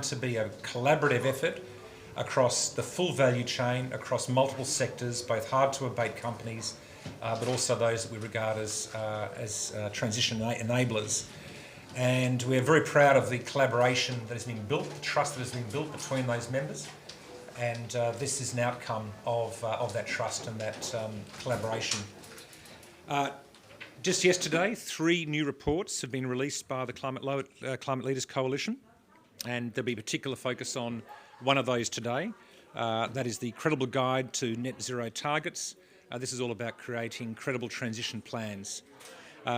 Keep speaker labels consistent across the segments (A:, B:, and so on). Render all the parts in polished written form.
A: to be a collaborative effort across the full value chain, across multiple sectors, both hard-to-abate companies, but also those that we regard as transition enablers. And we're very proud of the collaboration that has been built, the trust that has been built between those members. And this is an outcome of that trust and that collaboration. Just yesterday, 3 new reports have been released by the Climate Leaders Coalition, and there'll be a particular focus on one of those today. That is the Credible Guide to Net Zero Targets. This is all about creating credible transition plans.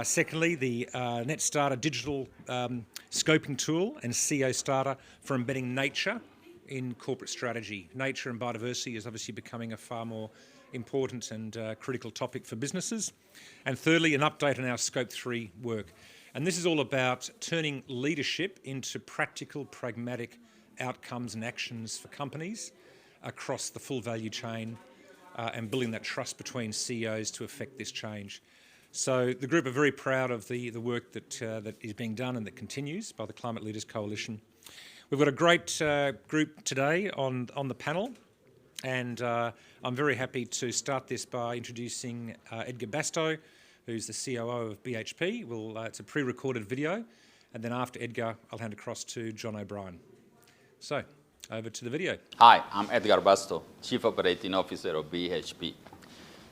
A: Secondly, the Net Starter digital scoping tool and CEO Starter for embedding nature in corporate strategy. Nature and biodiversity is obviously becoming a far more important and critical topic for businesses. And thirdly, an update on our Scope 3 work. And this is all about turning leadership into practical, pragmatic outcomes and actions for companies across the full value chain and building that trust between CEOs to effect this change. So the group are very proud of the work that is being done and that continues by the Climate Leaders Coalition. We've got a great group today on the panel, and I'm very happy to start this by introducing Edgar Bastow, who's the COO of BHP. It's a pre-recorded video, and then after Edgar, I'll hand across to John O'Brien. So, over to the video.
B: Hi, I'm Edgar Bastow, Chief Operating Officer of BHP.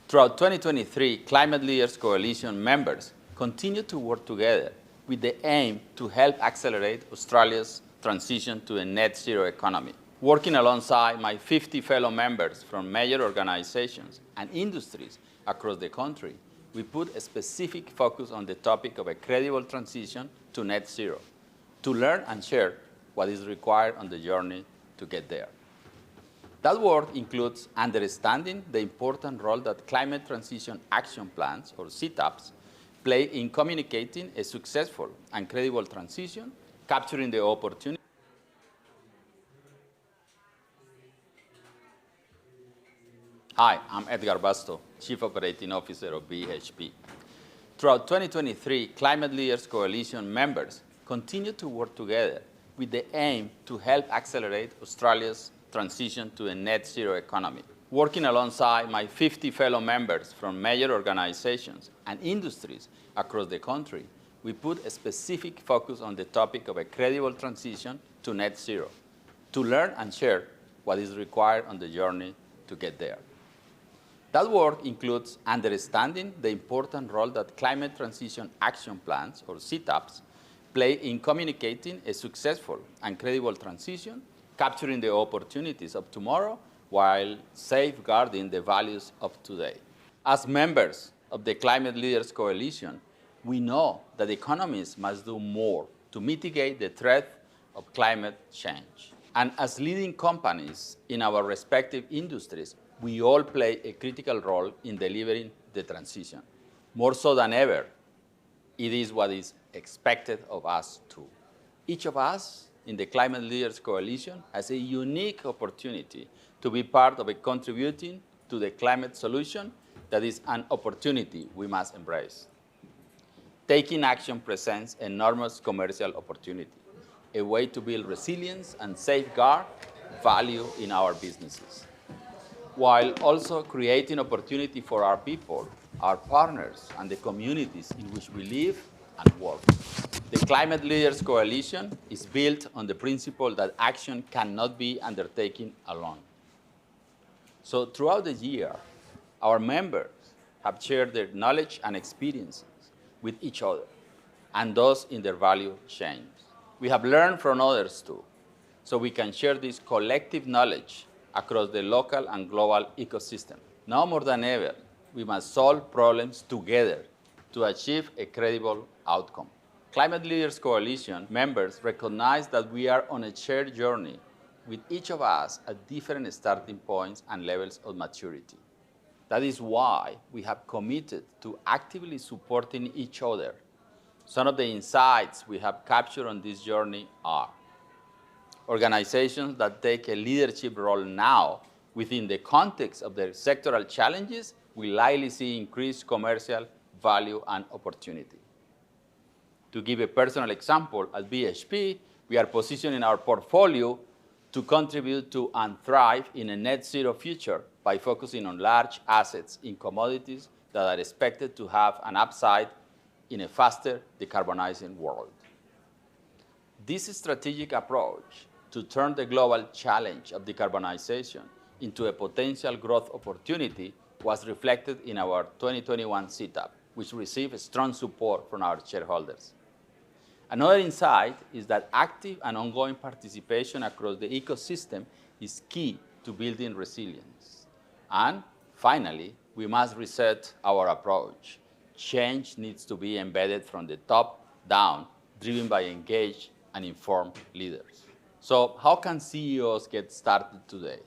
B: Throughout 2023, Climate Leaders Coalition members continue to work together with the aim to help accelerate Australia's transition to a net zero economy. Working alongside my 50 fellow members from major organizations and industries across the country, we put a specific focus on the topic of a credible transition to net zero, to learn and share what is required on the journey to get there. That work includes understanding the important role that climate transition action plans, or CTAPs, play in communicating a successful and credible transition, capturing the opportunity. Hi, I'm Edgar Bastow, Chief Operating Officer of BHP. Throughout 2023, Climate Leaders Coalition members continue to work together with the aim to help accelerate Australia's transition to a net zero economy. Working alongside my 50 fellow members from major organizations and industries across the country, we put a specific focus on the topic of a credible transition to net zero, to learn and share what is required on the journey to get there. That work includes understanding the important role that climate transition action plans, or CTAPs, play in communicating a successful and credible transition, capturing the opportunities of tomorrow while safeguarding the values of today. As members of the Climate Leaders Coalition, we know that economies must do more to mitigate the threat of climate change. And as leading companies in our respective industries, we all play a critical role in delivering the transition. More so than ever, it is what is expected of us too. Each of us in the Climate Leaders Coalition has a unique opportunity to be part of contributing to the climate solution that is an opportunity we must embrace. Taking action presents enormous commercial opportunity, a way to build resilience and safeguard value in our businesses, while also creating opportunity for our people, our partners, and the communities in which we live and work. The Climate Leaders Coalition is built on the principle that action cannot be undertaken alone. So throughout the year, our members have shared their knowledge and experiences with each other and those in their value chains. We have learned from others too, so we can share this collective knowledge across the local and global ecosystem. Now more than ever, we must solve problems together to achieve a credible outcome. Climate Leaders Coalition members recognize that we are on a shared journey with each of us at different starting points and levels of maturity. That is why we have committed to actively supporting each other. Some of the insights we have captured on this journey are organizations that take a leadership role now within the context of their sectoral challenges will likely see increased commercial value and opportunity. To give a personal example, at BHP, We are positioning our portfolio to contribute to and thrive in a net zero future by focusing on large assets in commodities that are expected to have an upside in a faster decarbonizing world. This strategic approach to turn the global challenge of decarbonization into a potential growth opportunity was reflected in our 2021 setup, which received strong support from our shareholders. Another insight is that active and ongoing participation across the ecosystem is key to building resilience. And finally, we must reset our approach. Change needs to be embedded from the top down, driven by engaged and informed leaders. So how can CEOs get started today?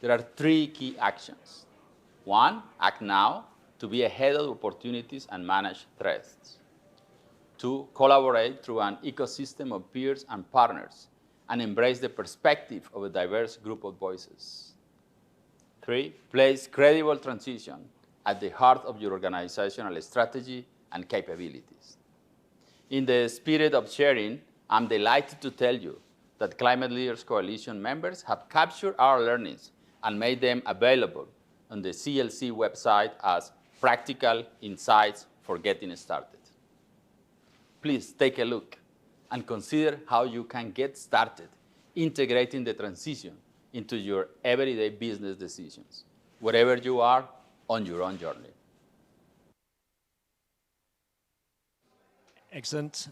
B: There are 3 key actions. 1, act now to be ahead of opportunities and manage threats. 2, collaborate through an ecosystem of peers and partners and embrace the perspective of a diverse group of voices. 3, place credible transition at the heart of your organizational strategy and capabilities. In the spirit of sharing, I'm delighted to tell you that Climate Leaders Coalition members have captured our learnings and made them available on the CLC website as practical insights for getting started. Please take a look and consider how you can get started integrating the transition into your everyday business decisions, wherever you are on your own journey.
C: Excellent.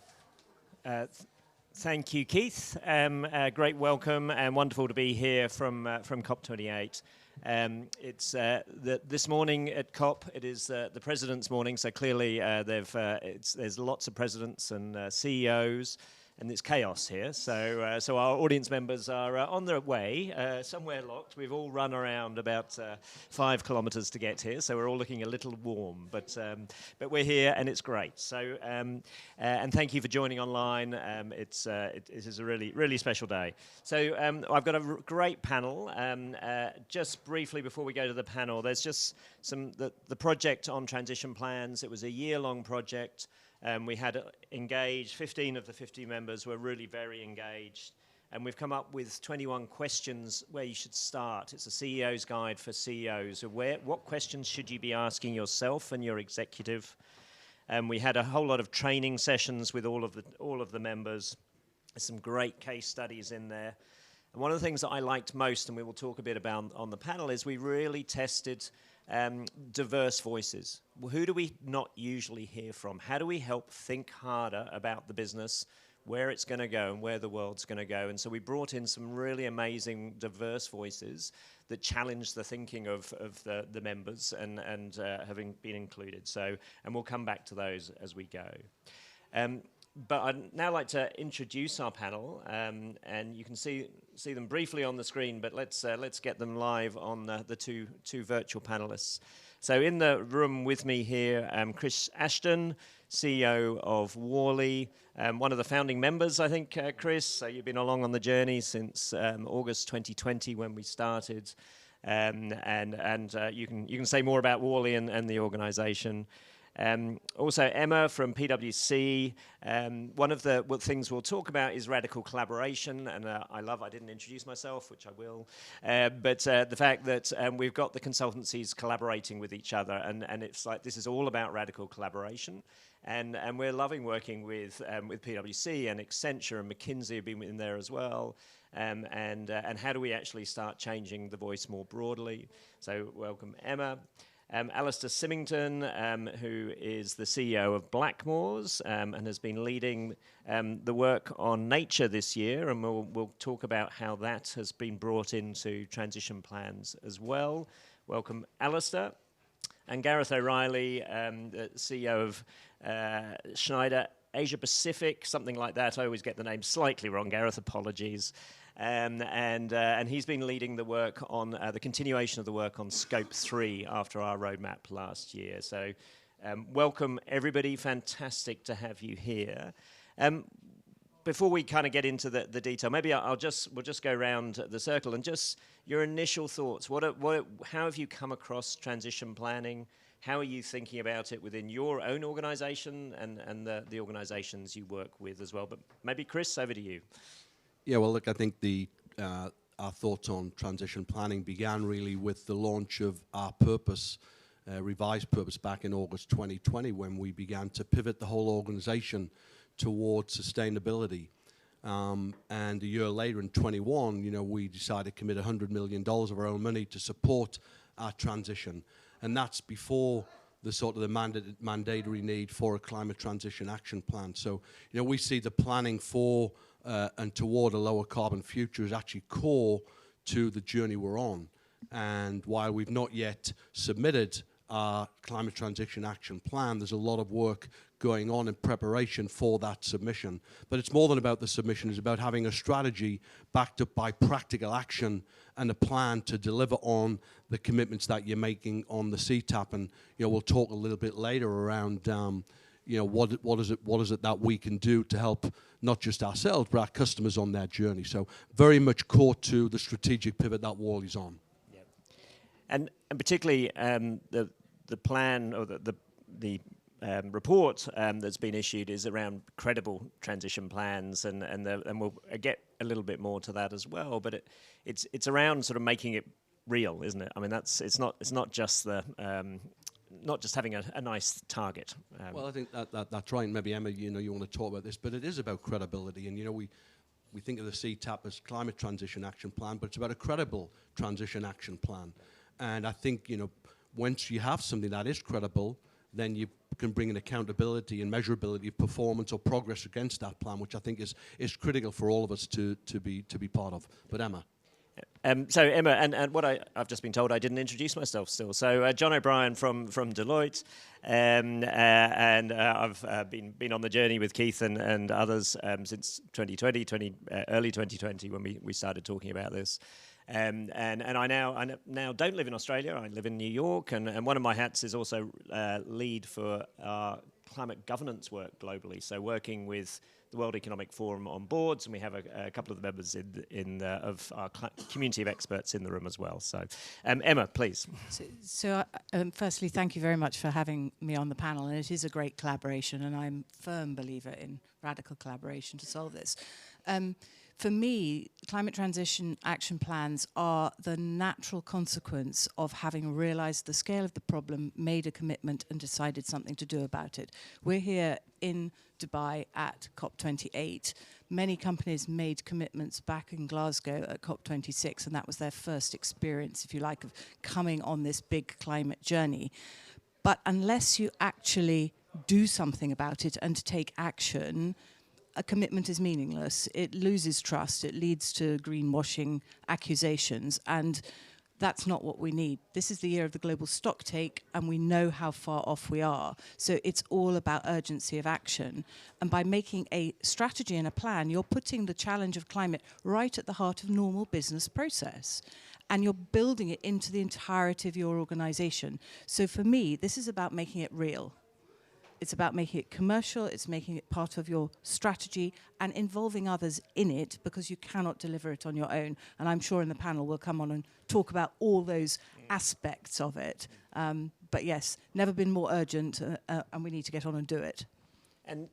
C: Thank you, Keith. Great welcome and wonderful to be here from COP28. It's this morning at COP. It is the President's morning, so clearly there's lots of presidents and CEOs, and it's chaos here. So our audience members are on their way, somewhere locked. We've all run around about 5 kilometers to get here, so we're all looking a little warm. But we're here, and it's great. So and thank you for joining online. It is a really special day. So I've got a great panel. Just briefly before we go to the panel, there's just the project on transition plans. It was a year-long project. We had engaged, 15 of the 50 members were really very engaged, and we've come up with 21 questions where you should start. It's a CEO's guide for CEOs. What questions should you be asking yourself and your executive? We had a whole lot of training sessions with all of the members. There's some great case studies in there. And one of the things that I liked most, and we will talk a bit about on the panel, is we really tested diverse voices. Who do we not usually hear from? How do we help think harder about the business, where it's going to go and where the world's going to go? And so we brought in some really amazing diverse voices that challenge the thinking of the members and having been included. So, and we'll come back to those as we go. But I'd now like to introduce our panel, and you can see them briefly on the screen, but let's get them live on the two virtual panelists. So in the room with me here, Chris Ashton, CEO of Worley, one of the founding members, I think, Chris. So you've been along on the journey since August 2020 when we started, and you can say more about Worley and the organisation. Also Emma from PwC. One of the things we'll talk about is radical collaboration, and I didn't introduce myself, which I will, but the fact that we've got the consultancies collaborating with each other, and it's like this is all about radical collaboration, and we're loving working with PwC and Accenture and McKinsey have been in there as well, and how do we actually start changing the voice more broadly? So welcome Emma. Alistair Symington, who is the CEO of Blackmores and has been leading the work on nature this year, and we'll talk about how that has been brought into transition plans as well. Welcome, Alistair. And Gareth O'Reilly, the CEO of Schneider Asia Pacific, something like that. I always get the name slightly wrong, Gareth, apologies. And he's been leading the work on the continuation of the work on Scope 3 after our roadmap last year. So welcome everybody, fantastic to have you here. Before we kind of get into the detail, maybe we'll just go around the circle and just your initial thoughts. How have you come across transition planning? How are you thinking about it within your own organisation and the organisations you work with as well? But maybe Chris, over to you.
D: Yeah, well, look, I think our thoughts on transition planning began really with the launch of our purpose, revised purpose back in August 2020, when we began to pivot the whole organization towards sustainability. And a year later in 21, we decided to commit $100 million of our own money to support our transition. And that's before the sort of the mandatory need for a climate transition action plan. So, we see the planning for and toward a lower carbon future is actually core to the journey we're on. And while we've not yet submitted our climate transition action plan, there's a lot of work going on in preparation for that submission. But it's more than about the submission, it's about having a strategy backed up by practical action and a plan to deliver on the commitments that you're making on the CTAP. And we'll talk a little bit later around what is it that we can do to help not just ourselves but our customers on their journey. So very much core to the strategic pivot that Worley's on.
C: Yep. And particularly the plan or the report that's been issued is around credible transition plans, and we'll get a little bit more to that as well. But it's around sort of making it real, isn't it? I mean, it's not just not just having a nice target.
D: Well, I think that's right. And maybe Emma, you want to talk about this, but it is about credibility. And we think of the CTAP as Climate Transition Action Plan, but it's about a credible transition action plan. And I think once you have something that is credible, then you can bring in accountability and measurability of performance or progress against that plan, which I think is critical for all of us to be part of. But Emma.
C: So Emma, and what I've just been told, I didn't introduce myself still. So John O'Brien from Deloitte, and I've been on the journey with Keith and others since 2020, early 2020 when we started talking about this. And I now don't live in Australia. I live in New York, and one of my hats is also lead for our climate governance work globally. So working with the World Economic Forum on boards, and we have a couple of the members of our community of experts in the room as well. So, Emma, please.
E: So firstly, thank you very much for having me on the panel, and it is a great collaboration, and I'm a firm believer in radical collaboration to solve this. For me, climate transition action plans are the natural consequence of having realized the scale of the problem, made a commitment, and decided something to do about it. We're here in Dubai at COP28. Many companies made commitments back in Glasgow at COP26, and that was their first experience, if you like, of coming on this big climate journey. But unless you actually do something about it and take action, a commitment is meaningless. It loses trust. It leads to greenwashing accusations, and that's not what we need. This is the year of the global stocktake, and we know how far off we are. So it's all about urgency of action. And by making a strategy and a plan, you're putting the challenge of climate right at the heart of normal business process. And you're building it into the entirety of your organization. So for me, this is about making it real. It's about making it commercial, it's making it part of your strategy and involving others in it, because you cannot deliver it on your own. And I'm sure in the panel we'll come on and talk about all those aspects of it. But yes, never been more urgent, and we need to get on and do it. And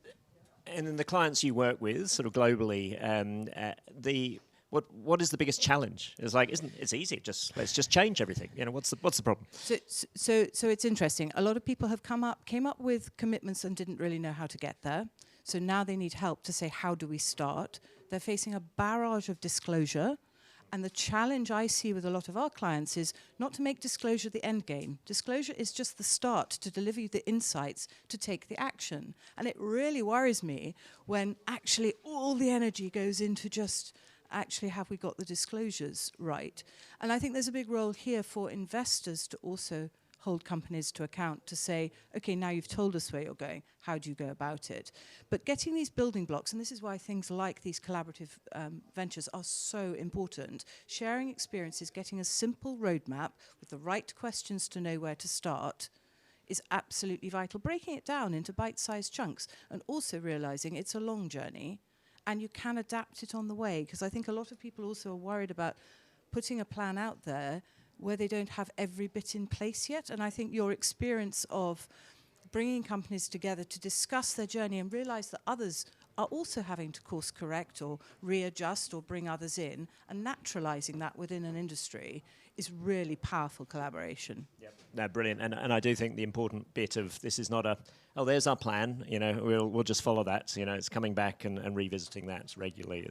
C: in the clients you work with, sort of globally, what is the biggest challenge? It's like, it's easy. Let's just change everything. What's the problem?
E: So it's interesting. A lot of people have came up with commitments and didn't really know how to get there. So now they need help to say, how do we start? They're facing a barrage of disclosure. And the challenge I see with a lot of our clients is not to make disclosure the end game. Disclosure is just the start to deliver you the insights to take the action. And it really worries me when actually all the energy goes into just actually have we got the disclosures right. And I think there's a big role here for investors to also hold companies to account, to say, okay, now you've told us where you're going, how do you go about it? But getting these building blocks, and this is why things like these collaborative ventures are so important, sharing experiences, getting a simple roadmap with the right questions to know where to start is absolutely vital. Breaking it down into bite-sized chunks and also realizing it's a long journey and you can adapt it on the way, because I think a lot of people also are worried about putting a plan out there, where they don't have every bit in place yet. And I think your experience of bringing companies together to discuss their journey and realize that others are also having to course correct or readjust or bring others in, and naturalizing that within an industry is really powerful collaboration.
C: Yep. No, brilliant. And I do think the important bit of this is not a, oh, there's our plan, you know, we'll just follow that. You know, it's coming back and revisiting that regularly.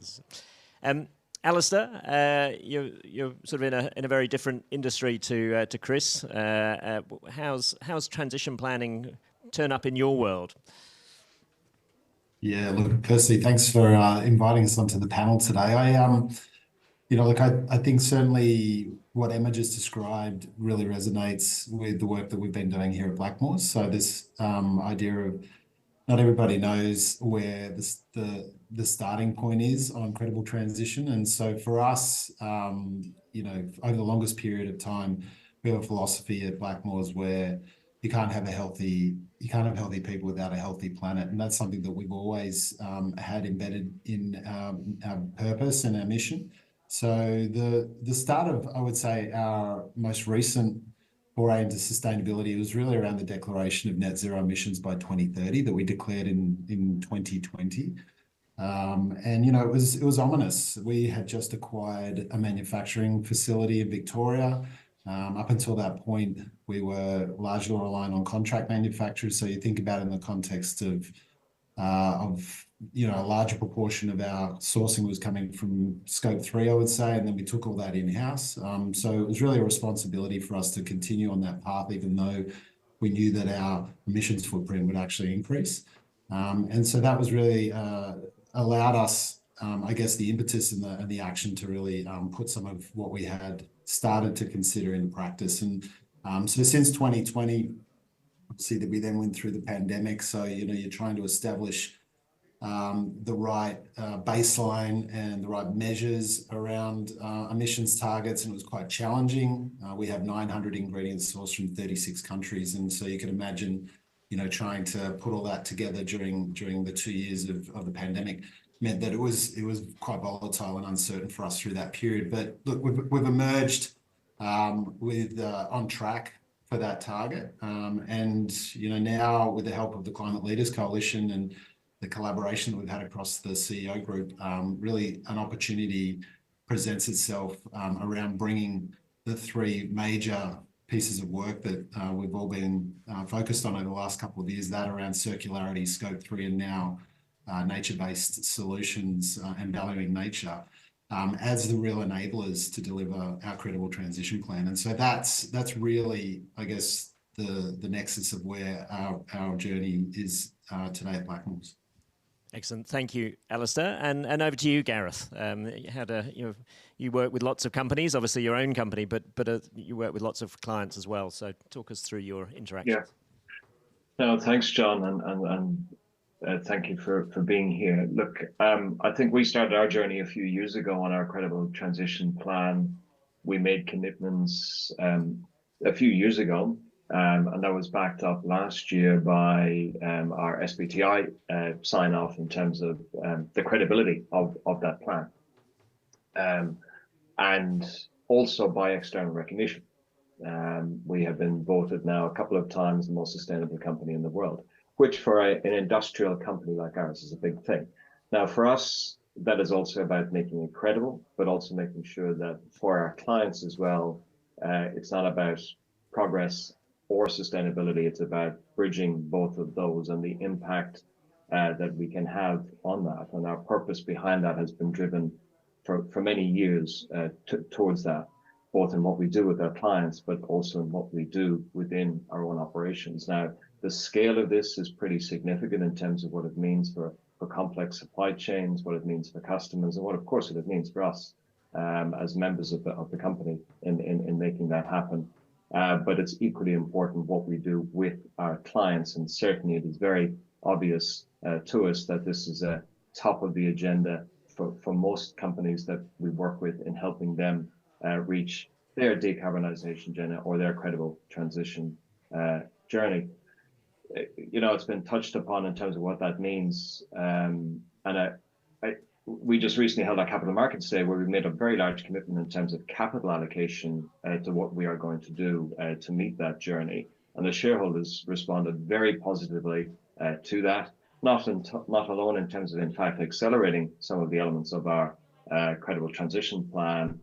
C: Alistair, you're sort of in a very different industry to Chris. How's transition planning turn up in your world?
F: Yeah, look, firstly, thanks for inviting us onto the panel today. I think certainly what Emma just described really resonates with the work that we've been doing here at Blackmores. So this idea of not everybody knows where the starting point is on credible transition. And so for us, over the longest period of time, we have a philosophy at Blackmores where you can't have healthy people without a healthy planet. And that's something that we've always had embedded in our purpose and our mission. So the start of, I would say, our most recent foray into sustainability was really around the declaration of net zero emissions by 2030 that we declared in 2020. It was ominous. We had just acquired a manufacturing facility in Victoria. Up until that point, we were largely reliant on contract manufacturers. So you think about it in the context of a larger proportion of our sourcing was coming from scope 3, I would say, and then we took all that in-house. So it was really a responsibility for us to continue on that path, even though we knew that our emissions footprint would actually increase. And so that was really allowed us, I guess, the impetus and the action to really put some of what we had started to consider into practice. And so since 2020, see that we then went through the pandemic. So, you're trying to establish the right baseline and the right measures around emissions targets, and it was quite challenging. We have 900 ingredients sourced from 36 countries, and so you can imagine, trying to put all that together during the 2 years of the pandemic meant that it was quite volatile and uncertain for us through that period. But look, we've emerged with on track for that target, and now with the help of the Climate Leaders Coalition and the collaboration that we've had across the CEO group, really an opportunity presents itself around bringing the three major pieces of work that we've all been focused on over the last couple of years, that around circularity, scope 3, and now nature-based solutions and valuing nature as the real enablers to deliver our credible transition plan. And so that's really, I guess, the nexus of where our journey is today at Blackmores.
C: Excellent, thank you, Alistair, and over to you, Gareth. You work with lots of companies, obviously your own company, but you work with lots of clients as well. So talk us through your interactions.
G: Yeah. No, thanks, John, and thank you for being here. Look, I think we started our journey a few years ago on our credible transition plan. We made commitments a few years ago. And that was backed up last year by our SBTi sign-off in terms of the credibility of that plan. And also by external recognition. We have been voted now a couple of times the most sustainable company in the world, which for an industrial company like ours is a big thing. Now, for us, that is also about making it credible, but also making sure that for our clients as well, it's not about progress or sustainability, it's about bridging both of those and the impact that we can have on that. And our purpose behind that has been driven for many years towards that, both in what we do with our clients, but also in what we do within our own operations. Now, the scale of this is pretty significant in terms of what it means for complex supply chains, what it means for customers, and what, of course, it means for us as members of the company in making that happen. But it's equally important what we do with our clients, and certainly it is very obvious to us that this is a top of the agenda for most companies that we work with in helping them reach their decarbonization journey or their credible transition journey. It's been touched upon in terms of what that means, and we just recently held our Capital Markets Day, where we made a very large commitment in terms of capital allocation to what we are going to do to meet that journey. And the shareholders responded very positively to that, not alone in terms of, in fact, accelerating some of the elements of our credible transition plan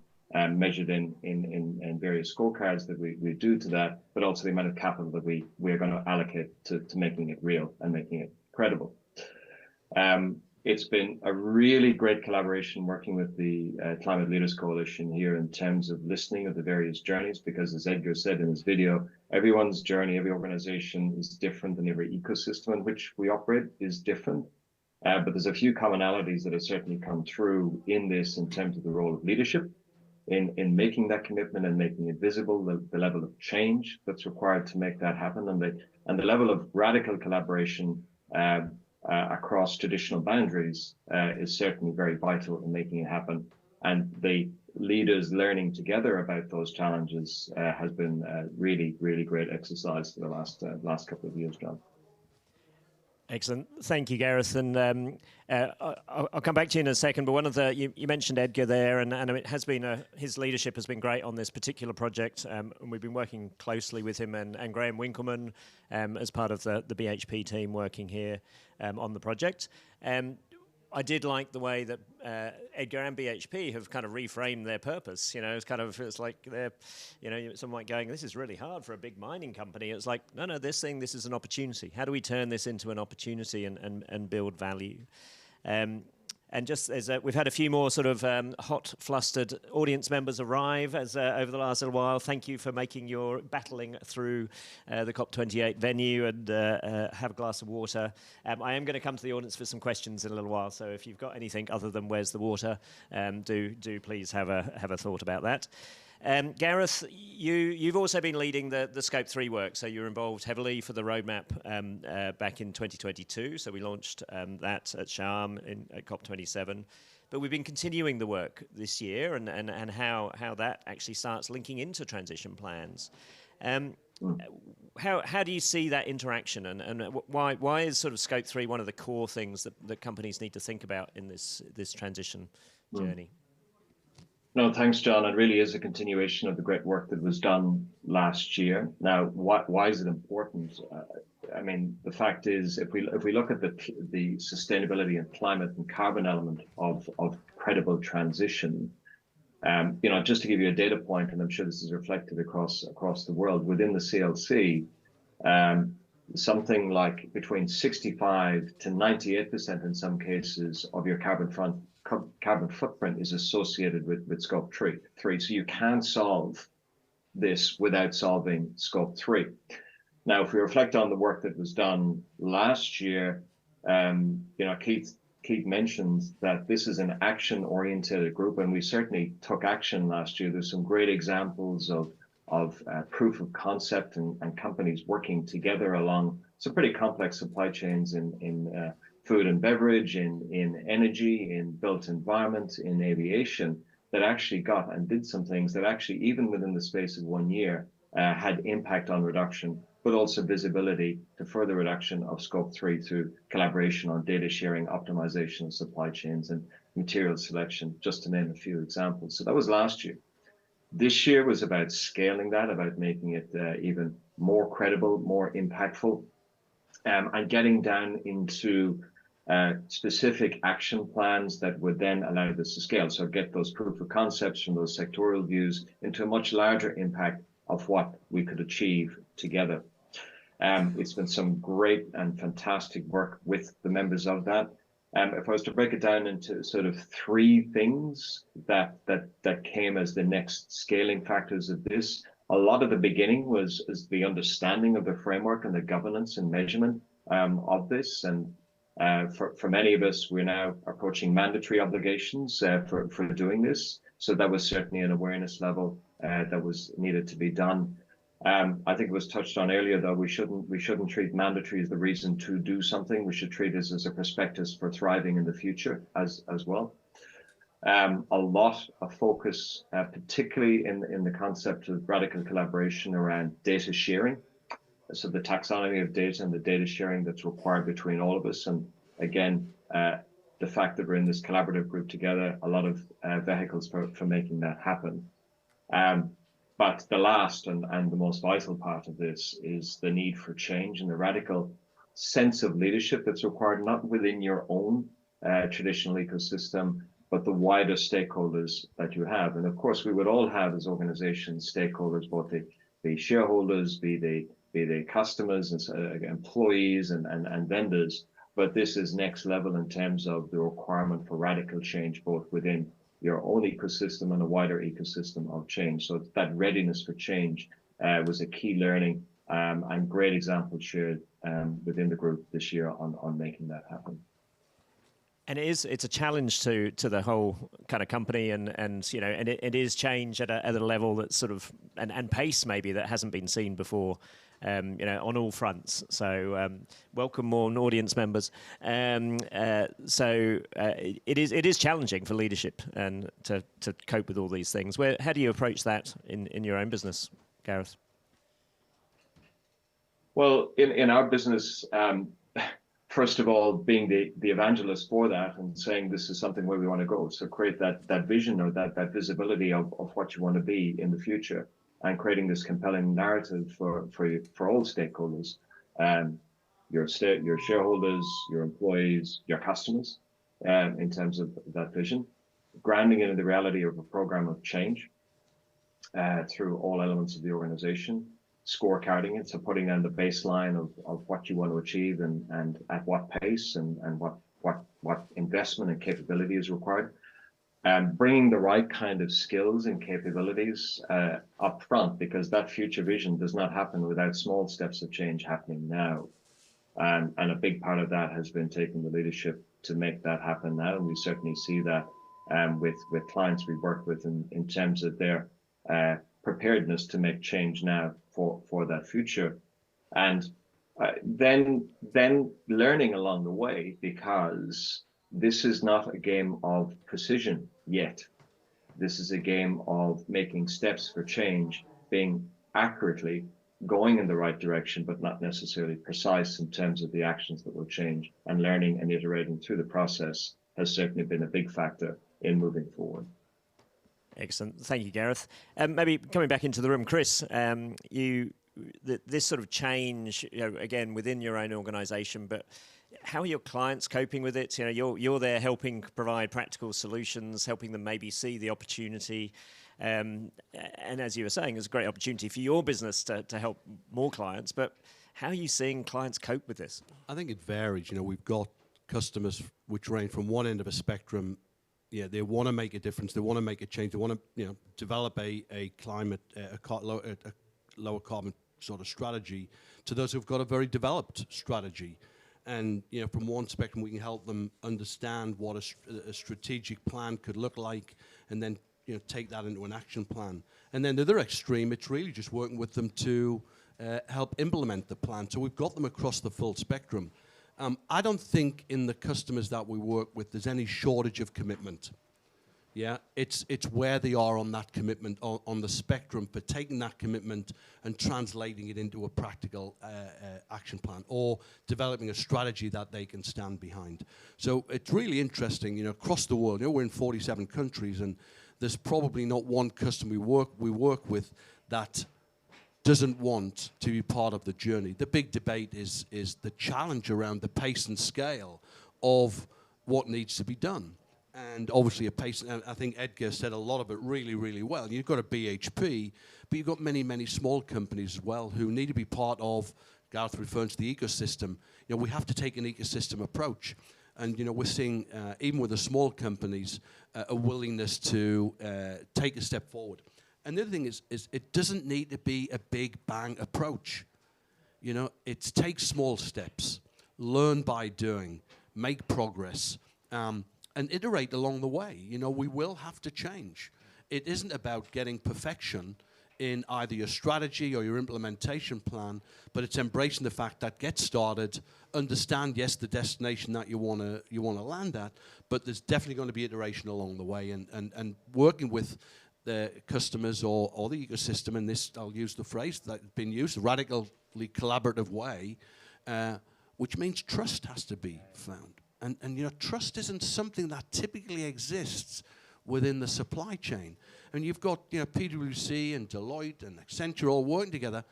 G: measured in various scorecards that we do to that, but also the amount of capital that we are going to allocate to making it real and making it credible. It's been a really great collaboration working with the Climate Leaders Coalition here in terms of listening of the various journeys, because as Edgar said in his video, everyone's journey, every organization is different, and every ecosystem in which we operate is different. But there's a few commonalities that have certainly come through in this in terms of the role of leadership in making that commitment and making it visible, the level of change that's required to make that happen, and the level of radical collaboration across traditional boundaries is certainly very vital in making it happen. And the leaders learning together about those challenges has been a really, really great exercise for the last couple of years, John.
C: Excellent. Thank you, Gareth. And I'll come back to you in a second. But one of the, you mentioned Edgar there, and it has been, his leadership has been great on this particular project. And we've been working closely with him and Graham Winkleman as part of the BHP team working here on the project. I did like the way that Edgar and BHP have kind of reframed their purpose. You know, it's like they're, you know, someone might going, this is really hard for a big mining company. It's like, no, this is an opportunity. How do we turn this into an opportunity and build value? And just as we've had a few more sort of hot, flustered audience members arrive as over the last little while. Thank you for making your battling through the COP28 venue and have a glass of water. I am going to come to the audience for some questions in a little while. So if you've got anything other than where's the water, do please have a thought about that. Gareth, you've also been leading the Scope 3 work, so you were involved heavily for the roadmap back in 2022. So we launched that at Sharm at COP27. But we've been continuing the work this year and how that actually starts linking into transition plans. How do you see that interaction, and why is sort of Scope 3 one of the core things that companies need to think about in this transition journey?
G: No, thanks, John. It really is a continuation of the great work that was done last year. Now, why is it important? I mean, the fact is, if we look at the sustainability and climate and carbon element of credible transition, you know, just to give you a data point, and I'm sure this is reflected across the world, within the CLC, something like between 65 to 98% in some cases of your carbon footprint is associated with Scope 3. So you can solve this without solving Scope 3. Now, if we reflect on the work that was done last year, you know, Keith mentioned that this is an action-oriented group, and we certainly took action last year. There's some great examples of proof of concept and companies working together along some pretty complex supply chains in food and beverage, in energy, in built environment, in aviation, that actually got and did some things that actually, even within the space of 1 year, had impact on reduction, but also visibility to further reduction of Scope 3 through collaboration on data sharing, optimization of supply chains, and material selection, just to name a few examples. So that was last year. This year was about scaling that, about making it even more credible, more impactful, and getting down into specific action plans that would then allow this to scale. So get those proof of concepts from those sectoral views into a much larger impact of what we could achieve together. It's been some great and fantastic work with the members of that. If I was to break it down into sort of three things that came as the next scaling factors of this, a lot of the beginning was the understanding of the framework and the governance and measurement of this. And for many of us, we're now approaching mandatory obligations for doing this. So that was certainly an awareness level that was needed to be done. I think it was touched on earlier, though, we shouldn't treat mandatory as the reason to do something. We should treat it as a prospectus for thriving in the future as well. A lot of focus, particularly in the concept of radical collaboration around data sharing. So the taxonomy of data and the data sharing that's required between all of us. And again, the fact that we're in this collaborative group together, a lot of vehicles for making that happen. But the last and the most vital part of this is the need for change and the radical sense of leadership that's required, not within your own traditional ecosystem, but the wider stakeholders that you have. And of course, we would all have as organizations stakeholders, both the shareholders, be they customers, and employees, and vendors. But this is next level in terms of the requirement for radical change, both within your own ecosystem and a wider ecosystem of change. So that readiness for change was a key learning and great example shared within the group this year on making that happen.
C: And it's a challenge to the whole kind of company, and it is change at a level that's sort of and pace maybe that hasn't been seen before, on all fronts. So welcome more audience members. So it is challenging for leadership and to cope with all these things. How do you approach that in your own business, Gareth?
G: Well, in our business, first of all, being the evangelist for that and saying this is something where we want to go. So create that vision or that visibility of what you want to be in the future, and creating this compelling narrative for all stakeholders, your shareholders, your employees, your customers, in terms of that vision, grounding it in the reality of a program of change through all elements of the organization, scorecarding it, so putting down the baseline of what you want to achieve and at what pace and what investment and capability is required, and bringing the right kind of skills and capabilities up front, because that future vision does not happen without small steps of change happening now. And a big part of that has been taking the leadership to make that happen now. And we certainly see that with clients we work with in terms of their preparedness to make change now for that future. And then learning along the way, because this is not a game of precision yet. This is a game of making steps for change, being accurately going in the right direction, but not necessarily precise in terms of the actions that will change. And learning and iterating through the process has certainly been a big factor in moving forward.
C: Excellent. Thank you, Gareth. Maybe coming back into the room, Chris, this sort of change, again, within your own organisation, but how are your clients coping with it? You're there helping provide practical solutions, helping them maybe see the opportunity. And as you were saying, it's a great opportunity for your business to help more clients. But how are you seeing clients cope with this?
D: I think it varies. We've got customers which range from one end of a spectrum. Yeah, they want to make a difference. They want to make a change. They want to, develop a climate, a lower carbon sort of strategy, to those who've got a very developed strategy. And from one spectrum, we can help them understand what a strategic plan could look like, and then take that into an action plan. And then the other extreme, it's really just working with them to help implement the plan. So we've got them across the full spectrum. I don't think in the customers that we work with there's any shortage of commitment. Yeah, it's where they are on that commitment, on the spectrum for taking that commitment and translating it into a practical action plan, or developing a strategy that they can stand behind. So it's really interesting, across the world. We're in 47 countries, and there's probably not one customer we work with that doesn't want to be part of the journey. The big debate is the challenge around the pace and scale of what needs to be done. And obviously a pace, and I think Edgar said a lot of it really, really well. You've got a BHP, but you've got many, many small companies as well who need to be part of, Gareth referred to the ecosystem. We have to take an ecosystem approach. And we're seeing, even with the small companies, a willingness to take a step forward. And the other thing is it doesn't need to be a big bang approach. It takes small steps, learn by doing, make progress, and iterate along the way. We will have to change. It isn't about getting perfection in either your strategy or your implementation plan, but it's embracing the fact that get started, understand, yes, the destination that you want to land at, but there's definitely going to be iteration along the way, and working with the customers or the ecosystem, and this, I'll use the phrase that's been used, a radically collaborative way, which means trust has to be found. And you know, trust isn't something that typically exists within the supply chain. And you've got, you know, PwC and Deloitte and Accenture all working together.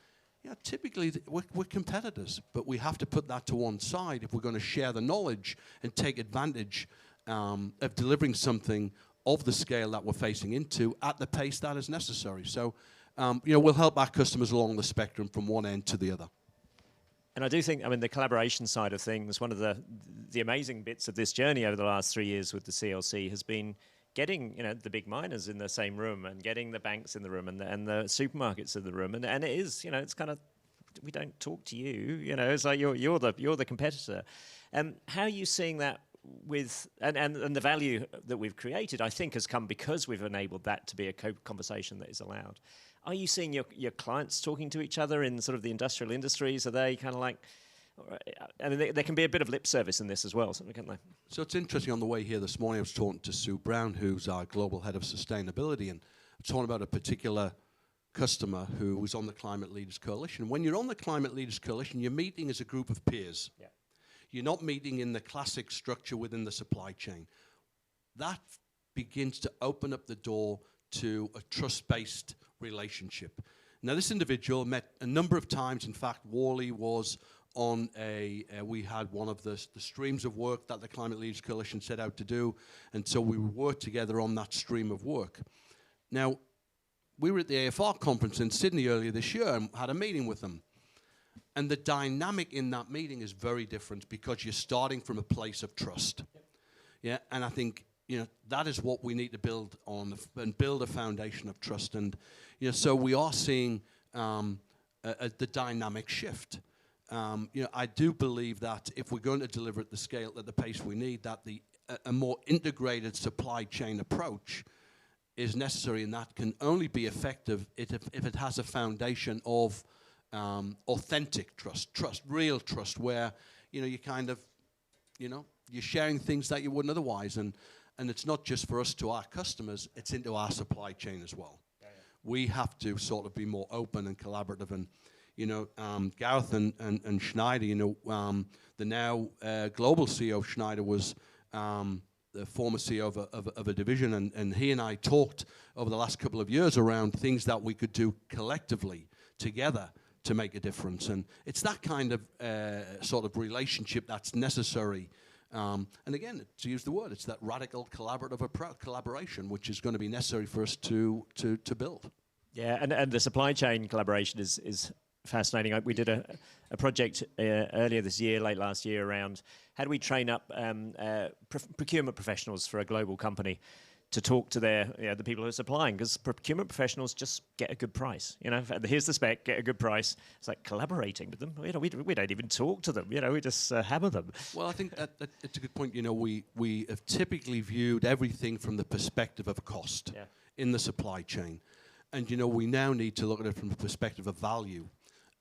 D: You know, typically we're competitors, but we have to put that to one side if we're going to share the knowledge and take advantage of delivering something of the scale that we're facing into at the pace that is necessary. So, you know, we'll help our customers along the spectrum from one end to the other.
C: And I do think, I mean, the collaboration side of things, one of the amazing bits of this journey over the last 3 years with the CLC has been getting, you know, the big miners in the same room and getting the banks in the room and the supermarkets in the room. And it is, you know, it's kind of, we don't talk to you, you know, it's like you're the competitor. How are you seeing that with, and the value that we've created, I think, has come because we've enabled that to be a conversation that is allowed. Are you seeing your clients talking to each other in sort of the industrial industries? Are they kind of like, I mean, there can be a bit of lip service in this as well, can't they?
D: So it's interesting, on the way here this morning, I was talking to Sue Brown, who's our global head of sustainability, and I was talking about a particular customer who was on the Climate Leaders Coalition. When you're on the Climate Leaders Coalition, you're meeting as a group of peers. Yeah. You're not meeting in the classic structure within the supply chain. That begins to open up the door to a trust-based relationship. Now, this individual met a number of times. In fact, Worley was on we had one of the streams of work that the Climate Leaders Coalition set out to do, and so we worked together on that stream of work. Now, we were at the AFR conference in Sydney earlier this year and had a meeting with them. And the dynamic in that meeting is very different because you're starting from a place of trust. Yeah, and I think, you know, that is what we need to build on and build a foundation of trust. And, you know, so we are seeing the dynamic shift. You know, I do believe that if we're going to deliver at the scale, at the pace we need, that a more integrated supply chain approach is necessary, and that can only be effective if it has a foundation of authentic trust, real trust, where, you know, you kind of, you know, you're sharing things that you wouldn't otherwise, and it's not just for us to our customers, it's into our supply chain as well. Yeah, yeah. We have to sort of be more open and collaborative, and, you know, Gareth and Schneider, you know, the now global CEO of Schneider was the former CEO of a division, and he and I talked over the last couple of years around things that we could do collectively together to make a difference. And it's that kind of sort of relationship that's necessary. And again, to use the word, it's that radical collaborative collaboration, which is going to be necessary for us to build. Yeah,
C: and the supply chain collaboration is fascinating. We did a project earlier this year, late last year, around how do we train up procurement professionals for a global company to talk to the people who are supplying, because procurement professionals just get a good price. You know, here's the spec, get a good price. It's like collaborating with them. You know, we don't even talk to them. You know, we just hammer them.
D: Well, I think it's a good point. You know, we have typically viewed everything from the perspective of cost in the supply chain, and you know, we now need to look at it from the perspective of value.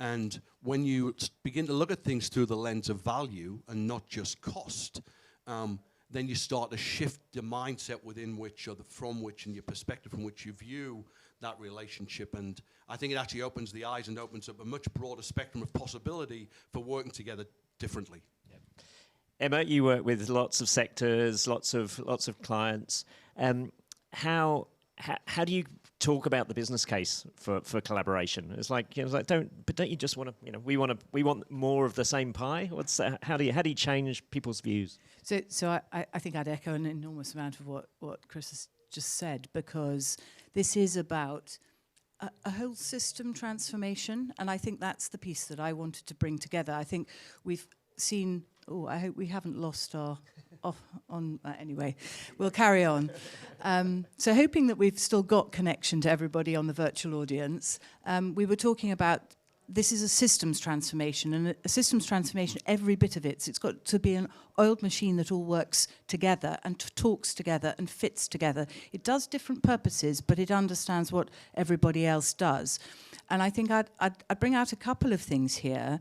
D: And when you begin to look at things through the lens of value and not just cost, then you start to shift the mindset within which, or from which, and your perspective from which you view that relationship. And I think it actually opens the eyes and opens up a much broader spectrum of possibility for working together differently. Yeah.
C: Emma, you work with lots of sectors, lots of clients. How do you talk about the business case for collaboration? It's like, you know, don't you just want to, you know, we want more of the same pie? How do you change people's views?
E: So I think I'd echo an enormous amount of what Chris has just said, because this is about a whole system transformation, and I think that's the piece that I wanted to bring together. I think we've seen. Oh, I hope we haven't lost our anyway, we'll carry on. So hoping that we've still got connection to everybody on the virtual audience, we were talking about this is a systems transformation, and a systems transformation, every bit of it's got to be an oiled machine that all works together and talks together and fits together. It does different purposes, but it understands what everybody else does. And I think I'd bring out a couple of things here.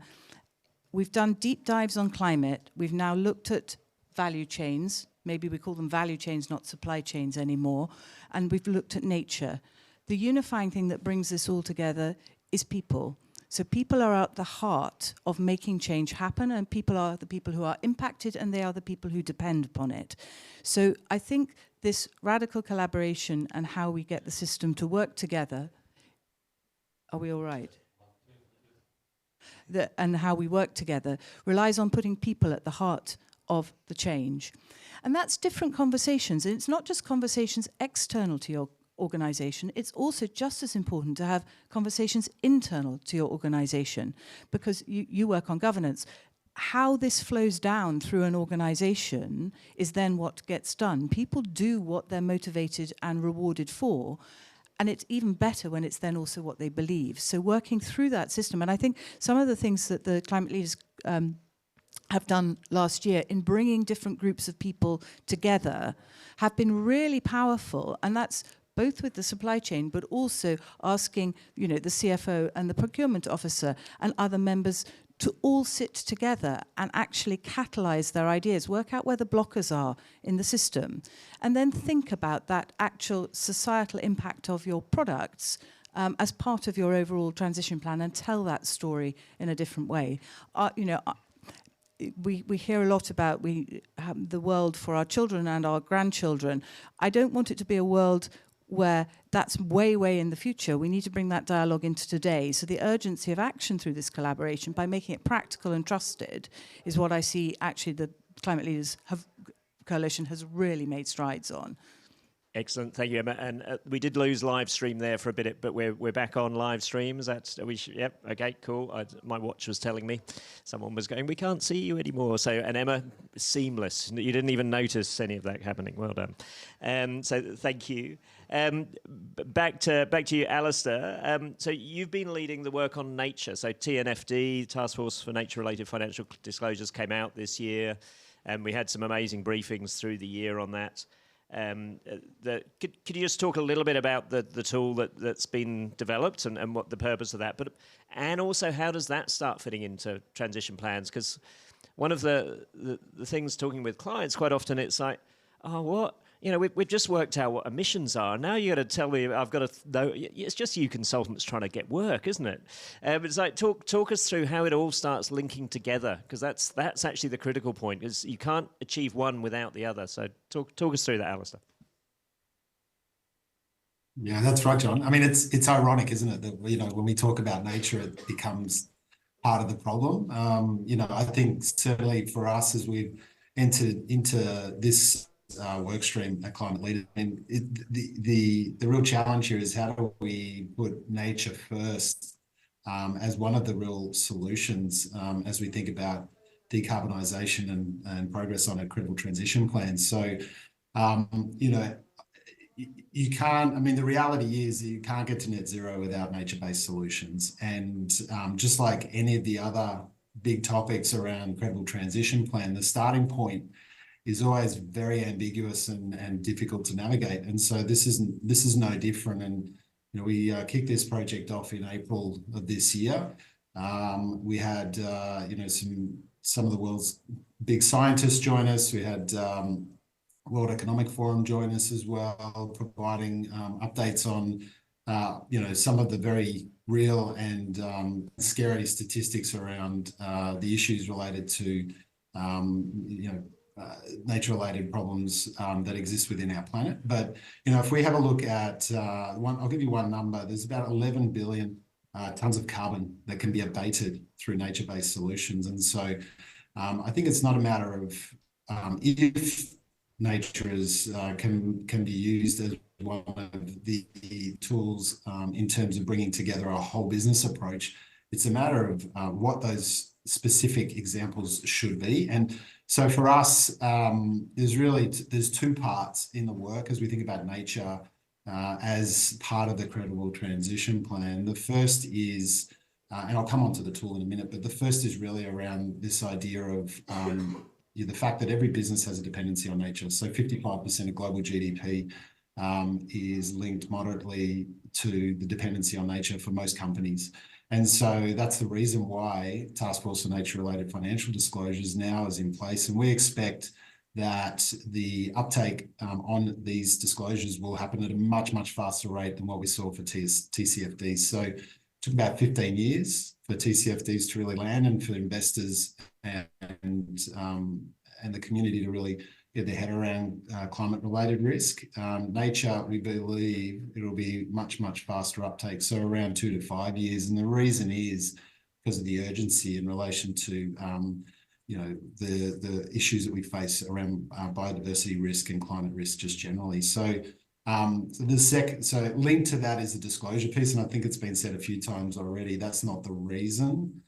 E: We've done deep dives on climate. We've now looked at value chains. Maybe we call them value chains, not supply chains anymore. And we've looked at nature. The unifying thing that brings this all together is people. So people are at the heart of making change happen, and people are the people who are impacted, and they are the people who depend upon it. So I think this radical collaboration and how we get the system to work together. Are we all right? And how we work together relies on putting people at the heart of the change. And that's different conversations. And it's not just conversations external to your organization, it's also just as important to have conversations internal to your organization, because you work on governance. How this flows down through an organization is then what gets done. People do what they're motivated and rewarded for, and it's even better when it's then also what they believe. So working through that system, and I think some of the things that the climate leaders have done last year in bringing different groups of people together have been really powerful, and that's both with the supply chain, but also asking, the CFO and the procurement officer and other members to all sit together and actually catalyze their ideas, work out where the blockers are in the system, and then think about that actual societal impact of your products as part of your overall transition plan, and tell that story in a different way. We hear a lot about the world for our children and our grandchildren. I don't want it to be a world where that's way, way in the future. We need to bring that dialogue into today. So the urgency of action through this collaboration, by making it practical and trusted, is what I see actually the Climate Leaders Coalition has really made strides on.
C: Excellent, thank you, Emma. And we did lose live stream there for a bit, but we're back on live stream. Is that yep? Okay, cool. My watch was telling me someone was going, "We can't see you anymore." So, and Emma, seamless. You didn't even notice any of that happening. Well done. So thank you. Back to you, Alistair. So you've been leading the work on nature. So TNFD, Task Force for Nature-Related Financial Disclosures, came out this year, and we had some amazing briefings through the year on that. Could you just talk a little bit about the tool that's been developed and what the purpose of that, and also how does that start fitting into transition plans? Because one of the things talking with clients quite often, it's like, oh, what? We've just worked out what emissions are. Now you got to tell me I've got to know. It's just you consultants trying to get work, isn't it? It's like talk us through how it all starts linking together, because that's actually the critical point, because you can't achieve one without the other. So talk us through that, Alistair.
F: Yeah, that's right, John. I mean, it's ironic, isn't it, that when we talk about nature, it becomes part of the problem. I think certainly for us, as we've entered into this work stream at Climate Leaders, and the real challenge here is how do we put nature first as one of the real solutions as we think about decarbonisation and progress on a credible transition plan. So, you can't, the reality is you can't get to net zero without nature-based solutions. And just like any of the other big topics around credible transition plan, the starting point is always very ambiguous and difficult to navigate. And so this is no different. And we kicked this project off in April of this year. We had some of the world's big scientists join us. We had World Economic Forum join us as well, providing updates on some of the very real and scary statistics around the issues related to nature-related problems that exist within our planet. But if we have a look at I'll give you one number. There's about 11 billion tons of carbon that can be abated through nature-based solutions. And so I think it's not a matter of if nature can be used as one of the tools in terms of bringing together a whole business approach. It's a matter of what those specific examples should be. And so for us, there's two parts in the work as we think about nature as part of the credible transition plan. The first is, and I'll come on to the tool in a minute, but the first is really around this idea of the fact that every business has a dependency on nature. So 55% of global GDP is linked moderately to the dependency on nature for most companies. And so that's the reason why Task Force for Nature-Related Financial Disclosures now is in place. And we expect that the uptake on these disclosures will happen at a much, much faster rate than what we saw for TCFD. So took about 15 years for TCFDs to really land and for investors and the community to really get their head around climate-related risk. Nature, we believe it'll be much, much faster uptake, so around 2 to 5 years. And the reason is because of the urgency in relation to the issues that we face around biodiversity risk and climate risk just generally. So linked to that is the disclosure piece, and I think it's been said a few times already. That's not the reason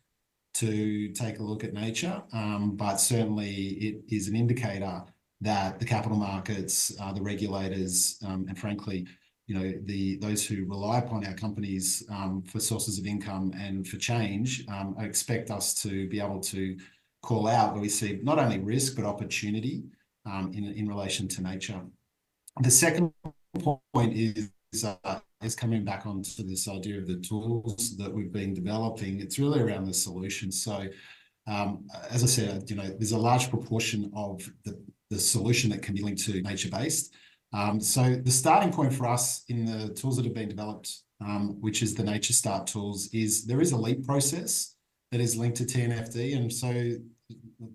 F: to take a look at nature, but certainly it is an indicator that the capital markets, the regulators, and frankly, those who rely upon our companies for sources of income and for change expect us to be able to call out where we see not only risk but opportunity in relation to nature. The second point is coming back onto this idea of the tools that we've been developing. It's really around the solutions. So, as I said, there's a large proportion of the solution that can be linked to nature-based. So the starting point for us in the tools that have been developed, which is the Nature Start tools, is there is a LEAP process that is linked to TNFD. And so,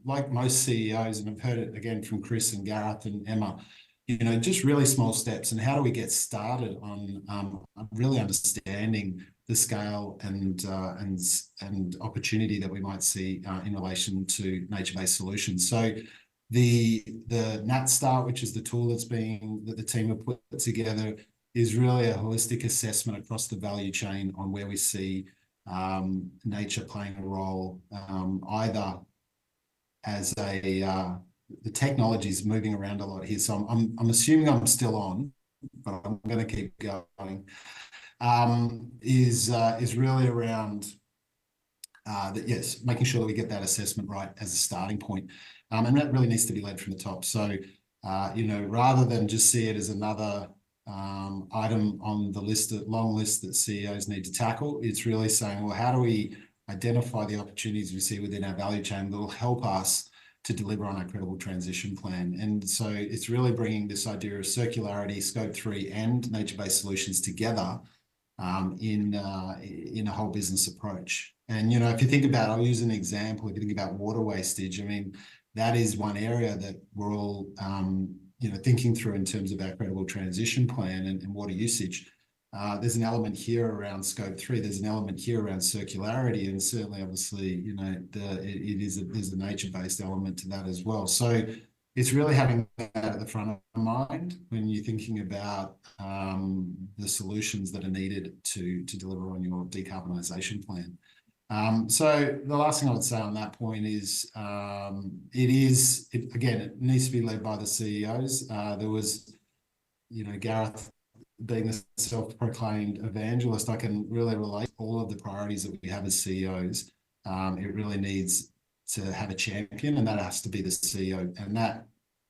F: like most CEOs, and I've heard it again from Chris and Gareth and Emma, just really small steps. And how do we get started on really understanding the scale and opportunity that we might see in relation to nature-based solutions? So the Nat Start, which is the tool that the team have put together, is really a holistic assessment across the value chain on where we see nature playing a role, either as the technology is moving around a lot here, so I'm assuming I'm still on, but I'm going to keep going. Is really around making sure that we get that assessment right as a starting point, and that really needs to be led from the top. So rather than just see it as another item on the long list that CEOs need to tackle, it's really saying, well, how do we identify the opportunities we see within our value chain that will help us to deliver on our credible transition plan? And so it's really bringing this idea of circularity, scope 3 and nature-based solutions together in a whole business approach. And, if you think about, I'll use an example, if you think about water wastage, I mean, that is one area that we're all, thinking through in terms of our credible transition plan and water usage. There's an element here around scope 3. There's an element here around circularity, and certainly, obviously, there's a nature-based element to that as well. So it's really having that at the front of mind when you're thinking about the solutions that are needed to deliver on your decarbonisation plan. So the last thing I would say on that point is, it needs to be led by the CEOs. There was, Gareth being a self-proclaimed evangelist, I can really relate all of the priorities that we have as CEOs. It really needs to have a champion, and that has to be the CEO. And that,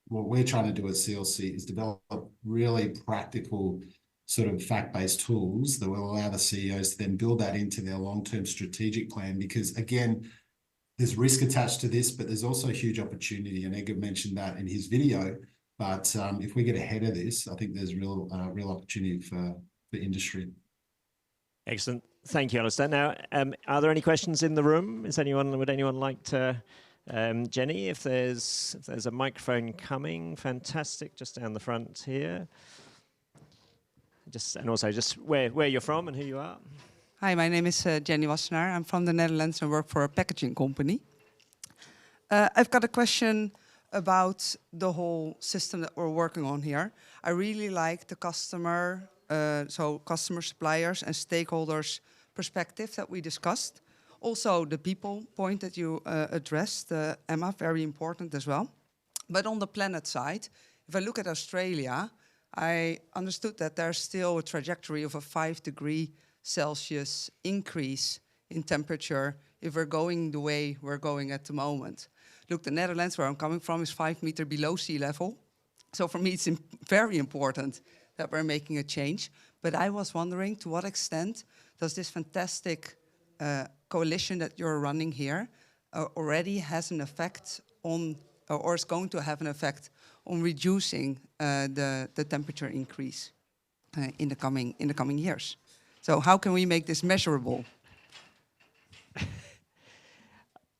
F: what we're trying to do at CLC is develop really practical sort of fact-based tools that will allow the CEOs to then build that into their long-term strategic plan. Because again, there's risk attached to this, but there's also a huge opportunity. And Edgar mentioned that in his video. But if we get ahead of this, I think there's real opportunity for industry.
C: Excellent. Thank you, Alistair. Now, are there any questions in the room? Would anyone like to? Jenny, if there's a microphone coming, fantastic. Just down the front here. And also just where you're from and who you are.
H: Hi, my name is Jenny Wassenaar. I'm from the Netherlands and work for a packaging company. I've got a question about the whole system that we're working on here. I really like the customer, suppliers and stakeholders perspective that we discussed. Also the people point that you addressed, Emma, very important as well. But on the planet side, if I look at Australia, I understood that there's still a trajectory of a 5°C increase in temperature if we're going the way we're going at the moment. Look, the Netherlands, where I'm coming from, is 5 meters below sea level. So for me, it's very important that we're making a change. But I was wondering, to what extent does this fantastic coalition that you're running here already has an effect on, or is going to have an effect on reducing the temperature increase in the coming years? So how can we make this measurable?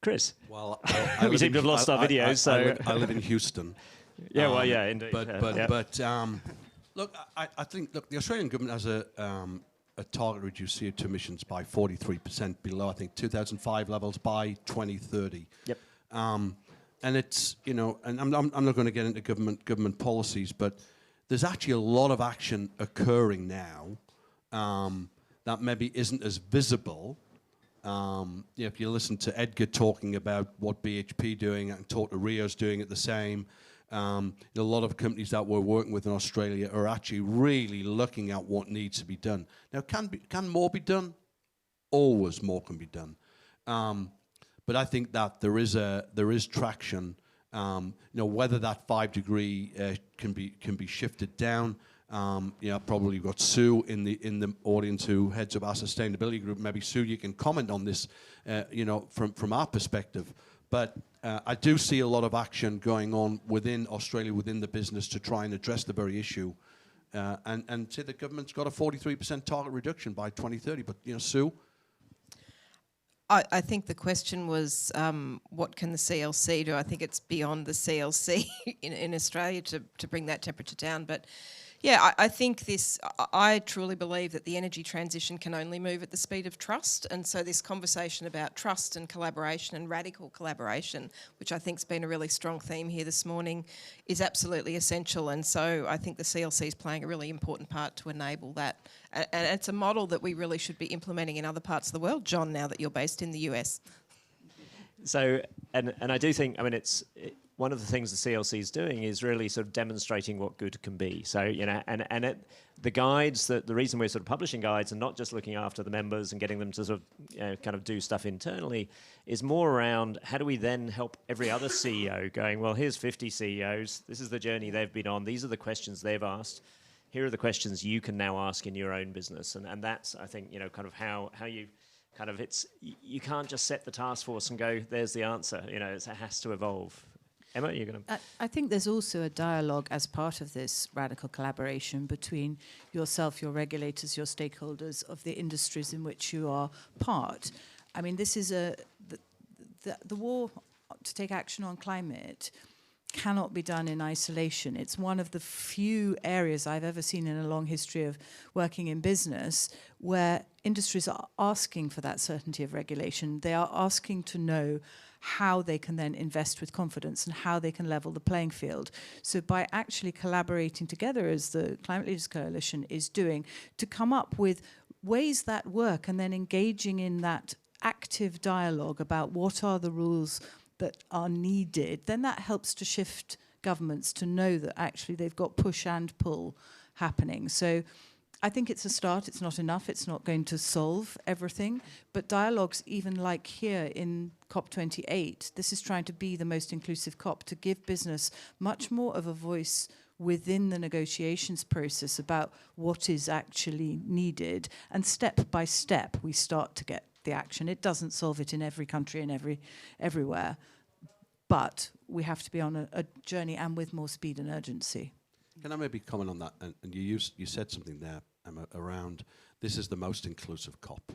C: Chris?
D: Well,
C: We seem to have lost our videos, so...
D: I live in Houston.
C: Yeah, well, yeah, indeed.
D: But look, I think the Australian government has a target to reduce CO2 emissions by 43% below, I think, 2005 levels by 2030.
C: Yep.
D: And it's, you know, and I'm not going to get into government policies, but there's actually a lot of action occurring now that maybe isn't as visible. If you listen to Edgar talking about what BHP doing and talk to Rio's doing it the same, a lot of companies that we're working with in Australia are actually really looking at what needs to be done. Now, can more be done? Always more can be done. But I think that there is traction. Whether that 5 degree can be shifted down. Probably got Sue in the audience who heads up our sustainability group. Maybe Sue, you can comment on this, from our perspective. But I do see a lot of action going on within Australia, within the business, to try and address the very issue. And say the government's got a 43% target reduction by 2030. But Sue.
I: I think the question was, what can the CLC do? I think it's beyond the CLC in Australia to bring that temperature down. But yeah, I think I truly believe that the energy transition can only move at the speed of trust. And so this conversation about trust and collaboration and radical collaboration, which I think has been a really strong theme here this morning, is absolutely essential. And so I think the CLC is playing a really important part to enable that. And it's a model that we really should be implementing in other parts of the world, John, now that you're based in the US.
C: So, and I do think, I mean, one of the things the CLC is doing is really sort of demonstrating what good can be. So, the guides, the reason we're sort of publishing guides and not just looking after the members and getting them to sort of, kind of do stuff internally, is more around how do we then help every other CEO going, well, here's 50 CEOs, this is the journey they've been on, these are the questions they've asked, here are the questions you can now ask in your own business. And that's, I think, kind of how you kind of, you can't just set the task force and go, there's the answer. It has to evolve. Emma, you're going to...
E: I think there's also a dialogue as part of this radical collaboration between yourself, your regulators, your stakeholders of the industries in which you are part. I mean, this is the war to take action on climate cannot be done in isolation. It's one of the few areas I've ever seen in a long history of working in business where industries are asking for that certainty of regulation. They are asking to know how they can then invest with confidence and how they can level the playing field. So by actually collaborating together, as the Climate Leaders Coalition is doing, to come up with ways that work and then engaging in that active dialogue about what are the rules that are needed, then that helps to shift governments to know that actually they've got push and pull happening. So I think it's a start. It's not enough. It's not going to solve everything. But dialogues, even like here in COP28, this is trying to be the most inclusive COP, to give business much more of a voice within the negotiations process about what is actually needed. And step by step, we start to get the action. It doesn't solve it in every country and everywhere. But we have to be on a journey and with more speed and urgency.
D: Can I maybe comment on that? And you said something there, Emma, around this is the most inclusive COP.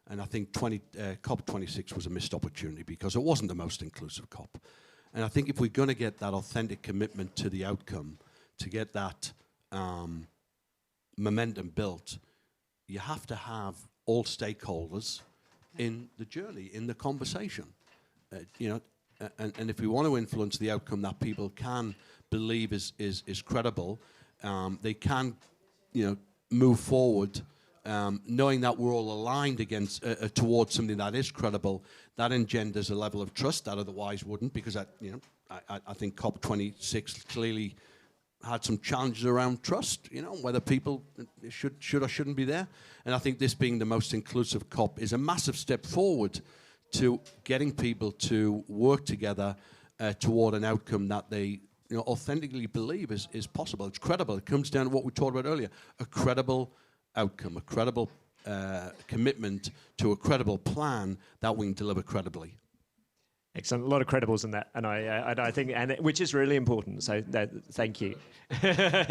D: And I think COP26 was a missed opportunity because it wasn't the most inclusive COP. And I think if we're going to get that authentic commitment to the outcome, to get that momentum built, you have to have all stakeholders in the journey, in the conversation. And if we want to influence the outcome that people can believe is credible, they can, move forward, knowing that we're all aligned against towards something that is credible. That engenders a level of trust that otherwise wouldn't, because I think COP26 clearly had some challenges around trust, whether people should or shouldn't be there. And I think this being the most inclusive COP is a massive step forward to getting people to work together toward an outcome that they authentically believe is possible. It's credible. It comes down to what we talked about earlier, a credible outcome, a credible commitment to a credible plan that we can deliver credibly.
C: Excellent. A lot of credibles in that, and I think, which is really important. So thank you.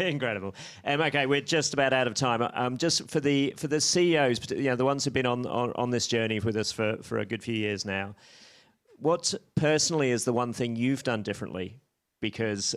C: Incredible. Okay, we're just about out of time. Just for the CEOs, the ones who've been on this journey with us for a good few years now, what personally is the one thing you've done differently because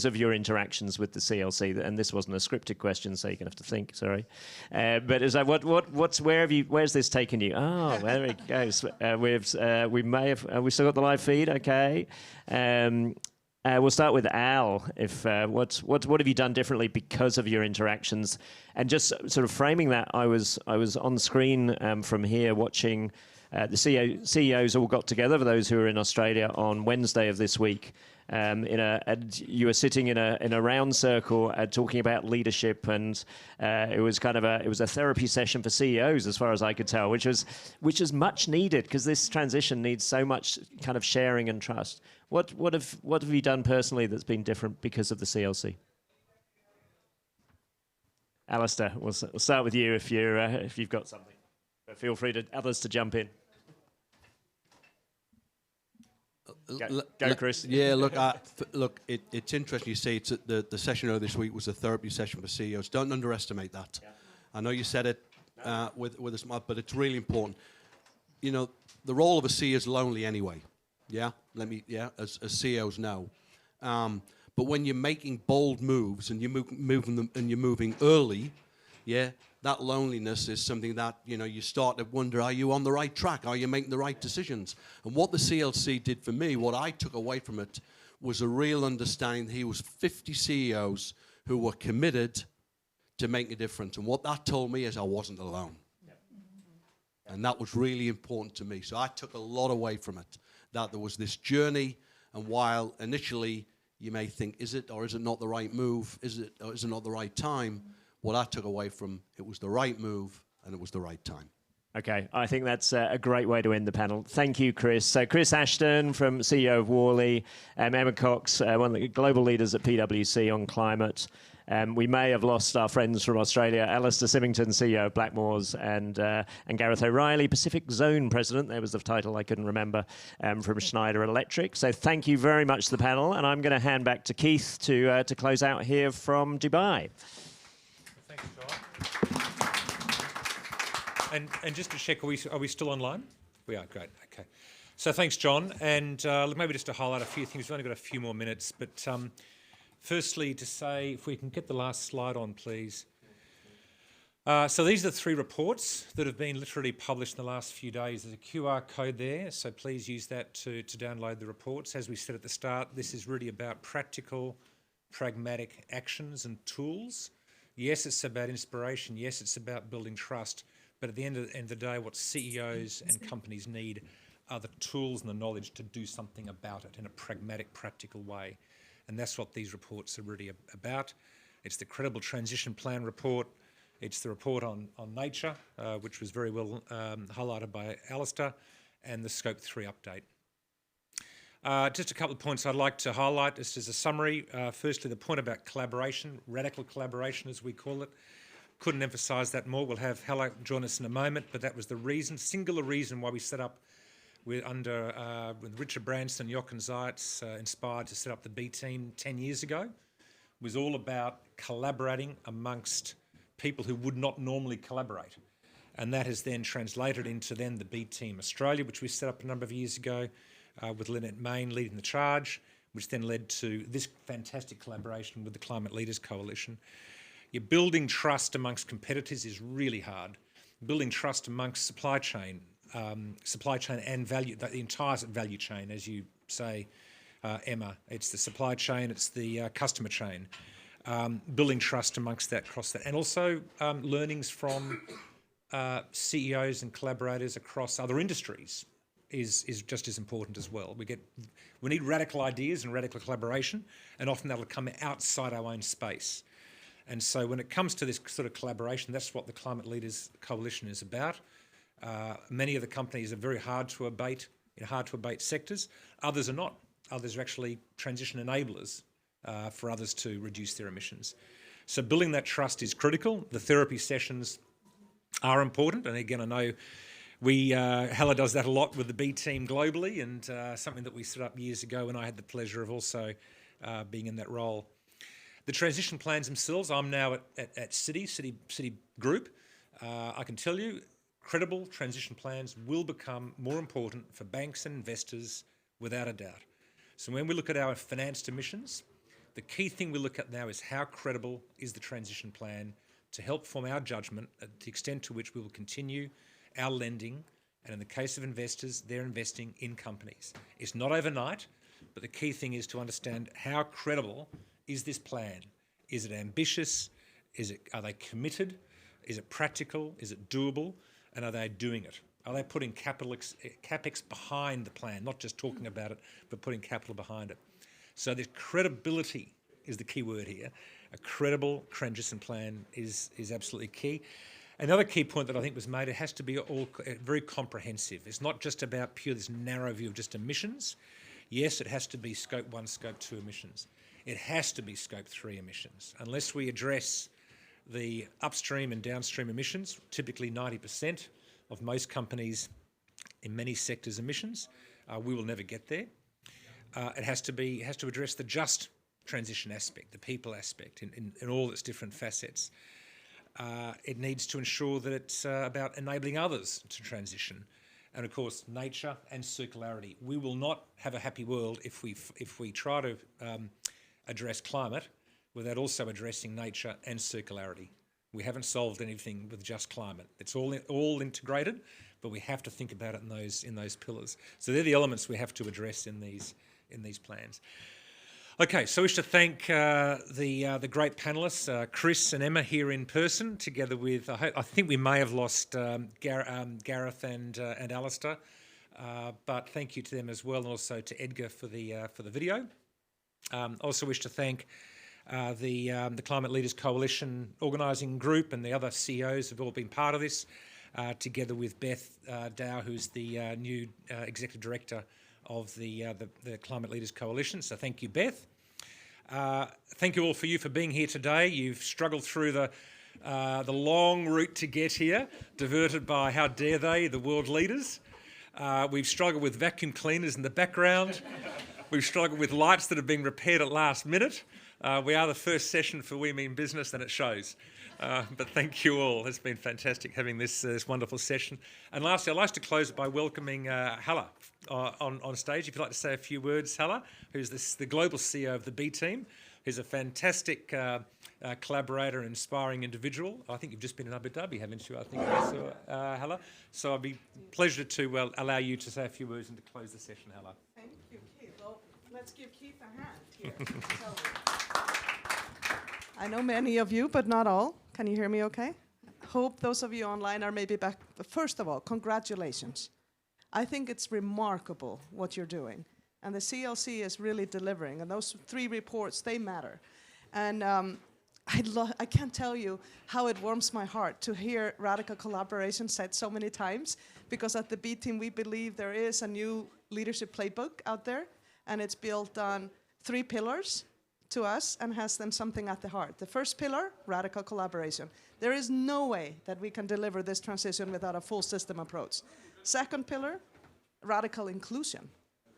C: of your interactions with the CLC? And this wasn't a scripted question, so you're gonna have to think. Sorry, but is that where's this taken you? Oh, there it goes. We've still got the live feed. Okay. We'll start with Al. What have you done differently because of your interactions? And just sort of framing that, I was on the screen from here watching the CEOs all got together, for those who are in Australia, on Wednesday of this week. And you were sitting in a round circle talking about leadership, and it was a therapy session for CEOs, as far as I could tell, which is much needed, because this transition needs so much kind of sharing and trust. What have you done personally that's been different because of the CLC? Alistair, we'll start with you if you've got something. But feel free to others to jump in. Go, Chris.
D: Yeah, look, it's interesting you say the session earlier this week was a therapy session for CEOs. Don't underestimate that. Yeah. I know you said it with a smile, but it's really important. You know, the role of a CEO is lonely anyway. Yeah, as CEOs know. But when you're making bold moves and you're moving them and you're moving early, yeah, that loneliness is something that, you know, you start to wonder, are you on the right track? Are you making the right decisions? And what the CLC did for me, what I took away from it, was a real understanding. He was 50 CEOs who were committed to making a difference. And what that told me is I wasn't alone. Yep. And that was really important to me. So I took a lot away from it, that there was this journey. And while initially you may think, is it or is it not the right move? Is it or is it not the right time? What I took away from it was the right move and it was the right time.
C: Okay, I think that's a great way to end the panel. Thank you, Chris. So Chris Ashton, from CEO of Worley, Emma Cox, one of the global leaders at PwC on climate. We may have lost our friends from Australia, Alistair Symington, CEO of Blackmores, and Gareth O'Reilly, Pacific Zone President. There was the title I couldn't remember, from Schneider Electric. So thank you very much to the panel, and I'm going to hand back to Keith to close out here from Dubai.
A: Thanks, John. And just to check, are we still online? We are, great, okay. So thanks, John. And maybe just to highlight a few things. We've only got a few more minutes, but firstly to say, if we can get the last slide on, please. So these are the 3 reports that have been literally published in the last few days. There's a QR code there, so please use that to download the reports. As we said at the start, this is really about practical, pragmatic actions and tools. Yes, it's about inspiration. Yes, it's about building trust. But at the end of the day, what CEOs and companies need are the tools and the knowledge to do something about it in a pragmatic, practical way. And that's what these reports are really about. It's the Credible Transition Plan report. It's the report on nature, which was very well highlighted by Alistair, and the Scope 3 update. Just a couple of points I'd like to highlight just as a summary. Firstly, the point about collaboration, radical collaboration as we call it. Couldn't emphasise that more. We'll have Hella join us in a moment, but that was the reason, singular reason why we set up with Richard Branson and Jochen Zeitz, inspired to set up the B team 10 years ago. Was all about collaborating amongst people who would not normally collaborate. And that has then translated into then the B Team Australia, which we set up a number of years ago, with Lynette Main leading the charge, which then led to this fantastic collaboration with the Climate Leaders Coalition. You're building trust amongst competitors is really hard. Building trust amongst supply chain and value, the entire value chain, as you say, Emma. It's the supply chain, it's the customer chain. Building trust amongst that, across that. And also learnings from CEOs and collaborators across other industries is just as important as well. We need radical ideas and radical collaboration, and often that'll come outside our own space. And so when it comes to this sort of collaboration, that's what the Climate Leaders Coalition is about. Many of the companies are very hard to abate, in hard to abate sectors. Others are not. Others are actually transition enablers for others to reduce their emissions. So building that trust is critical. The therapy sessions are important. And again, I know Hella does that a lot with the B team globally, and something that we set up years ago, and I had the pleasure of also being in that role. The transition plans themselves, I'm now at Citi Group. I can tell you, credible transition plans will become more important for banks and investors without a doubt. So when we look at our financed emissions, the key thing we look at now is how credible is the transition plan to help form our judgment at the extent to which we will continue our lending, and in the case of investors, they're investing in companies. It's not overnight, but the key thing is to understand how credible is this plan. Is it ambitious? Are they committed? Is it practical? Is it doable? And are they doing it? Are they putting capex behind the plan, not just talking about it, but putting capital behind it? So the credibility is the key word here. A credible transition plan is absolutely key. Another key point that I think was made, it has to be very comprehensive. It's not just about pure this narrow view of just emissions. Yes, it has to be Scope 1, Scope 2 emissions. It has to be Scope 3 emissions. Unless we address the upstream and downstream emissions, typically 90% of most companies in many sectors' emissions, we will never get there. It has to address the just transition aspect, the people aspect, in all its different facets. It needs to ensure that it's about enabling others to transition, and of course, nature and circularity. We will not have a happy world if we try to address climate without also addressing nature and circularity. We haven't solved anything with just climate. It's all integrated, but we have to think about it in those pillars. So they're the elements we have to address in these plans. Okay, so I wish to thank the great panellists, Chris and Emma here in person, together with, I think we may have lost Gareth and Alistair, but thank you to them as well, and also to Edgar for the video. Also wish to thank the Climate Leaders Coalition organising group and the other CEOs have all been part of this, together with Beth Dow, who's the new Executive Director of the Climate Leaders Coalition. So thank you, Beth. Thank you all for being here today. You've struggled through the long route to get here, diverted by, how dare they, the world leaders. We've struggled with vacuum cleaners in the background. We've struggled with lights that have been repaired at last minute. We are the first session for We Mean Business, and it shows. But thank you all. It's been fantastic having this wonderful session. And lastly, I'd like to close by welcoming Hala on stage. If you'd like to say a few words, Hala, who's the global CEO of the B Team, who's a fantastic collaborator and inspiring individual. I think you've just been in Abu Dhabi, haven't you? I think Hala. So I'd be pleasure to allow you to say a few words and to close the session, Hala.
J: Thank you, Keith. Well, let's give Keith a hand here. I know many of you, but not all. Can you hear me okay? Hope those of you online are maybe back. But first of all, congratulations. I think it's remarkable what you're doing. And the CLC is really delivering. And those 3 reports, they matter. And I can't tell you how it warms my heart to hear radical collaboration said so many times. Because at the B Team, we believe there is a new leadership playbook out there. And it's built on 3 pillars to us and has them something at the heart. The first pillar, radical collaboration. There is no way that we can deliver this transition without a full system approach. Second pillar, radical inclusion.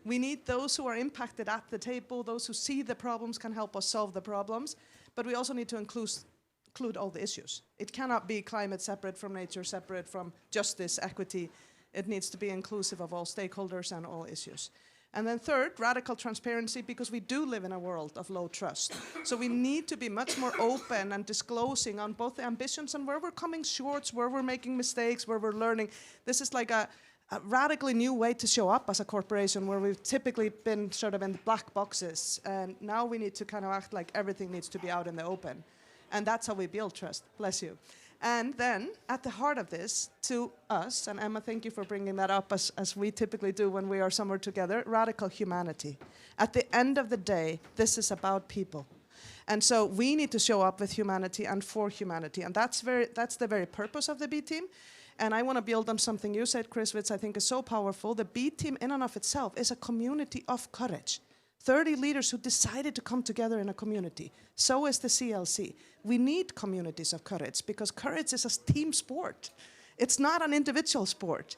J: We need those who are impacted at the table, those who see the problems can help us solve the problems, but we also need to include all the issues. It cannot be climate separate from nature, separate from justice, equity. It needs to be inclusive of all stakeholders and all issues. And then third, radical transparency, because we do live in a world of low trust. So we need to be much more open and disclosing on both the ambitions and where we're coming short, where we're making mistakes, where we're learning. This is like a radically new way to show up as a corporation where we've typically been sort of in the black boxes. And now we need to kind of act like everything needs to be out in the open. And that's how we build trust. Bless you. And then, at the heart of this, to us, and Emma, thank you for bringing that up as we typically do when we are somewhere together, radical humanity. At the end of the day, this is about people. And so we need to show up with humanity and for humanity. And that's the very purpose of the B Team. And I want to build on something you said, Chris, which I think is so powerful. The B Team in and of itself is a community of courage. 30 leaders who decided to come together in a community. So is the CLC. We need communities of courage because courage is a team sport. It's not an individual sport.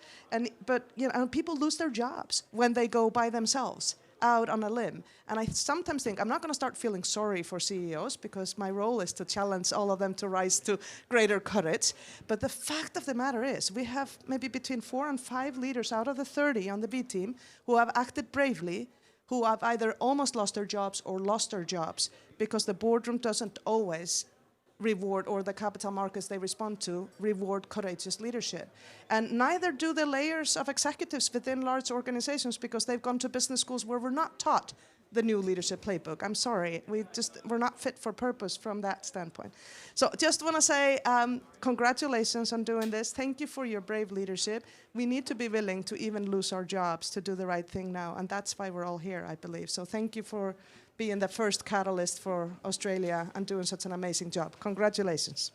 J: But people lose their jobs when they go by themselves. out on a limb. And I sometimes think I'm not going to start feeling sorry for CEOs because my role is to challenge all of them to rise to greater courage. But the fact of the matter is we have maybe between 4 and 5 leaders out of the 30 on the B team who have acted bravely, who have either almost lost their jobs or lost their jobs because the boardroom doesn't always reward, or the capital markets they respond to, reward courageous leadership. And neither do the layers of executives within large organizations because they've gone to business schools where we're not taught the new leadership playbook. I'm sorry, we're not fit for purpose from that standpoint. So just want to say congratulations on doing this. Thank you for your brave leadership. We need to be willing to even lose our jobs to do the right thing now, and that's why we're all here, I believe. So thank you for being the first catalyst for Australia and doing such an amazing job. Congratulations.